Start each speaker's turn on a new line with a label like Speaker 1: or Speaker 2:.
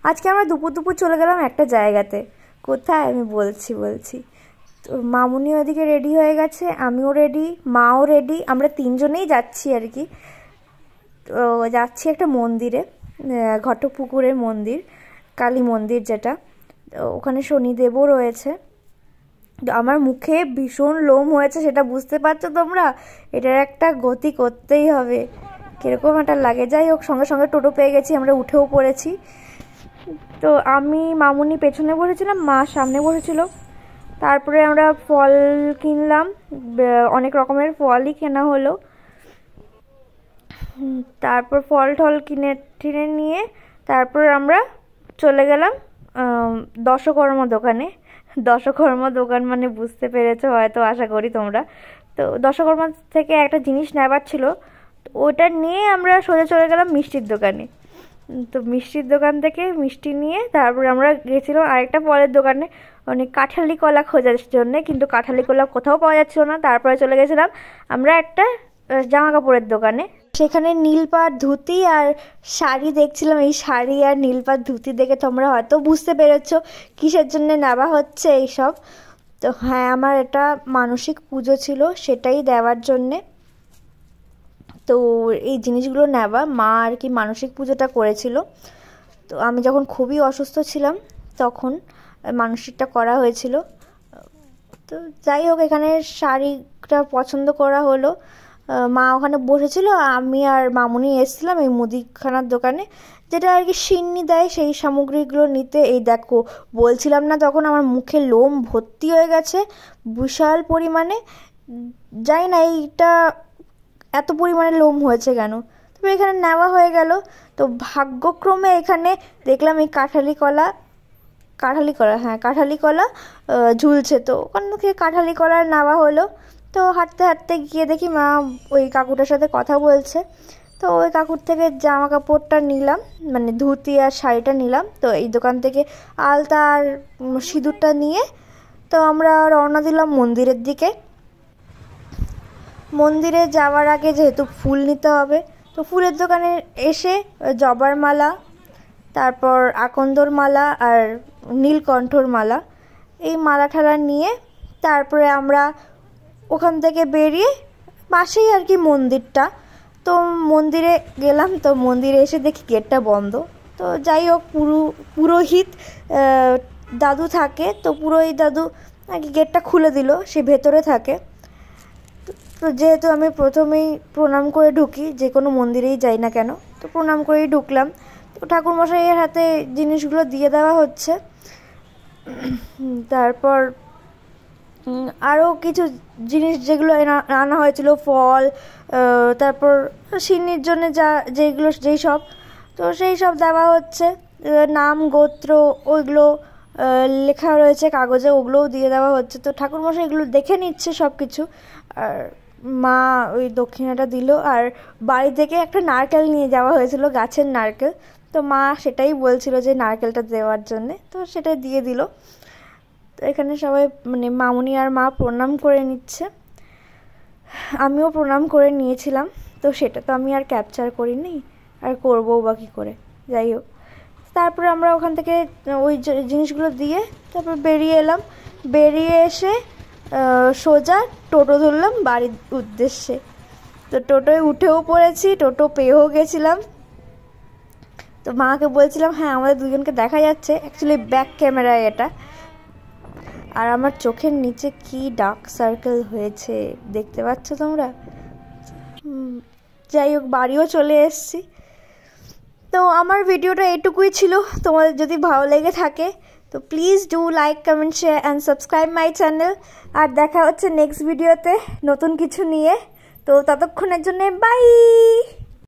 Speaker 1: আজকে আমরা দুপুর দুপুর চলে গেলাম একটা জায়গাতে। কোথায় আমি বলছি। তো মামুনি ওদিকে রেডি হয়ে গেছে, আমিও রেডি, মাও রেডি, আমরা তিনজনেই যাচ্ছি আর কি। তো যাচ্ছি একটা মন্দিরে, ঘটপুকুরের মন্দির, কালী মন্দির যেটা, ওখানে শনিদেবও রয়েছে। আমার মুখে ভীষণ লোম হয়েছে, সেটা বুঝতে পারছো তোমরা। এটার একটা গতি করতেই হবে, কিরকম একটা লাগে। যাই হোক, সঙ্গে সঙ্গে টোটো পেয়ে গেছি, আমরা উঠেও পড়েছি। তো আমি মামুনি পেছনে বসেছিলাম, মা সামনে বসেছিল। তারপরে আমরা ফল কিনলাম, অনেক রকমের ফলই কেনা হলো। তারপর ফল টল কিনে নিয়ে তারপর আমরা চলে গেলাম দশকর্মা দোকানে। দশকর্মা দোকান মানে বুঝতে পেরেছো হয়তো, আশা করি তোমরা। তো দশকর্মা থেকে একটা জিনিস নেবার ছিল, তো ওটা নিয়ে আমরা সোজা চলে গেলাম মিষ্টির দোকানে। তো মিষ্টির দোকান থেকে মিষ্টি নিয়ে তারপর আমরা গেছিলাম আরেকটা ফলের দোকানে, মানে কাঁঠালি কলা খোঁজার জন্যে, কিন্তু কাঁঠালি কলা কোথাও পাওয়া যাচ্ছিল না। তারপরে চলে গেছিলাম আমরা একটা জামা কাপড়ের দোকানে, সেখানে নীলপাড় ধুতি আর শাড়ি দেখছিলাম। এই শাড়ি আর নীলপাড় ধুতি দেখে তোমরা হয়তো বুঝতে পেরেছো কিসের জন্য নেওয়া হচ্ছে এইসব। তো হ্যাঁ, আমার এটা মানসিক পুজো ছিল, সেটাই দেওয়ার জন্যে। তো এই জিনিসগুলো নেওয়া, মা আর কি মানসিক পুজোটা করেছিল। তো আমি যখন খুবই অসুস্থ ছিলাম তখন মানসিকটা করা হয়েছিল। তো যাই হোক, এখানে শাড়িটা পছন্দ করা হলো, মা ওখানে বসেছিল, আমি আর মামুনি এসেছিলাম এই মুদিখানার দোকানে, যেটা আর কি সিন্নি দেয় সেই সামগ্রীগুলো নিতে। এই দেখো, বলছিলাম না তখন আমার মুখে লোম ভর্তি হয়ে গেছে বিশাল পরিমাণে। জানি না এইটা এত পরিমাণে লোম হয়েছে কেন। তবে এখানে নেওয়া হয়ে গেল। তো ভাগ্যক্রমে এখানে দেখলাম এই কাঁঠালি কলা ঝুলছে। তো ওখান থেকে কাঁঠালি কলা নেওয়া হলো। তো হাঁটতে হাঁটতে গিয়ে দেখি মা ওই কাকুটার সাথে কথা বলছে। তো ওই কাকুর থেকে জামা কাপড়টা নিলাম, মানে ধুতি আর শাড়িটা নিলাম। তো এই দোকান থেকে আলতা আর সিঁদুরটা নিয়ে তো আমরা রওনা দিলাম মন্দিরের দিকে। মন্দিরে যাওয়ার আগে যেহেতু ফুল নিতে হবে, তো ফুলের দোকানে এসে জবার মালা, তারপর আকন্দর মালা আর নীলকণ্ঠর মালা, এই মালা ঠালা নিয়ে তারপরে আমরা ওখান থেকে বেরিয়ে পাশেই আর কি মন্দিরটা। তো মন্দিরে গেলাম, তো মন্দিরে এসে দেখি গেটটা বন্ধ। তো যাই হোক, পুরোহিত দাদু থাকে, তো পুরোহিত দাদু আর কি গেটটা খুলে দিল, সে ভেতরে থাকে। তো যেহেতু আমি প্রথমেই প্রণাম করে ঢুকি, যে কোনো মন্দিরেই যাই না কেন, তো প্রণাম করেই ঢুকলাম। তো ঠাকুরমশাইয়ের হাতে জিনিসগুলো দিয়ে দেওয়া হচ্ছে। তারপর আরও কিছু জিনিস যেগুলো আনা হয়েছিল, ফল, তারপর সিন্নির জন্য যেই সব, তো সেই সব দেওয়া হচ্ছে। নাম গোত্র ওইগুলো লেখা রয়েছে কাগজে, ওগুলোও দিয়ে দেওয়া হচ্ছে। তো ঠাকুরমশাই এগুলো দেখে নিচ্ছে সব কিছু। আর মা ওই দক্ষিণাটা দিল। আর বাড়ি থেকে একটা নারকেল নিয়ে যাওয়া হয়েছিল, গাছের নারকেল। তো মা সেটাই বলছিল যে নারকেলটা দেওয়ার জন্যে, তো সেটাই দিয়ে দিল। তো এখানে সবাই মানে মামুনি আর মা প্রণাম করে নিচ্ছে, আমিও প্রণাম করে নিয়েছিলাম। তো সেটা তো আমি আর ক্যাপচার করিনি, আর করবো বা কী করে। যাই হোক, তারপরে আমরা ওখান থেকে ওই জিনিসগুলো দিয়ে তারপর বেরিয়ে এলাম। বেরিয়ে এসে সোজা টোটো ধরলাম বাড়ির উদ্দেশ্যে। তো টোটোয় উঠেও পড়েছি, টোটো পেয়েও গেছিলাম। তো মাকে বলছিলাম হ্যাঁ আমাদের দুজনকে দেখা যাচ্ছে, অ্যাকচুয়ালি ব্যাক ক্যামেরায় এটা। আর আমার চোখের নিচে কি ডার্ক সার্কেল হয়েছে দেখতে পাচ্ছ তোমরা। যাই হোক, বাড়িও চলে এসেছি। তো আমার ভিডিওটা এইটুকুই ছিল। তোমাদের যদি ভালো লেগে থাকে তো please do like, comment, share and subscribe my channel. আর দেখা হচ্ছে নেক্সট ভিডিওতে নতুন কিছু নিয়ে। তো ততক্ষণের জন্য বাই।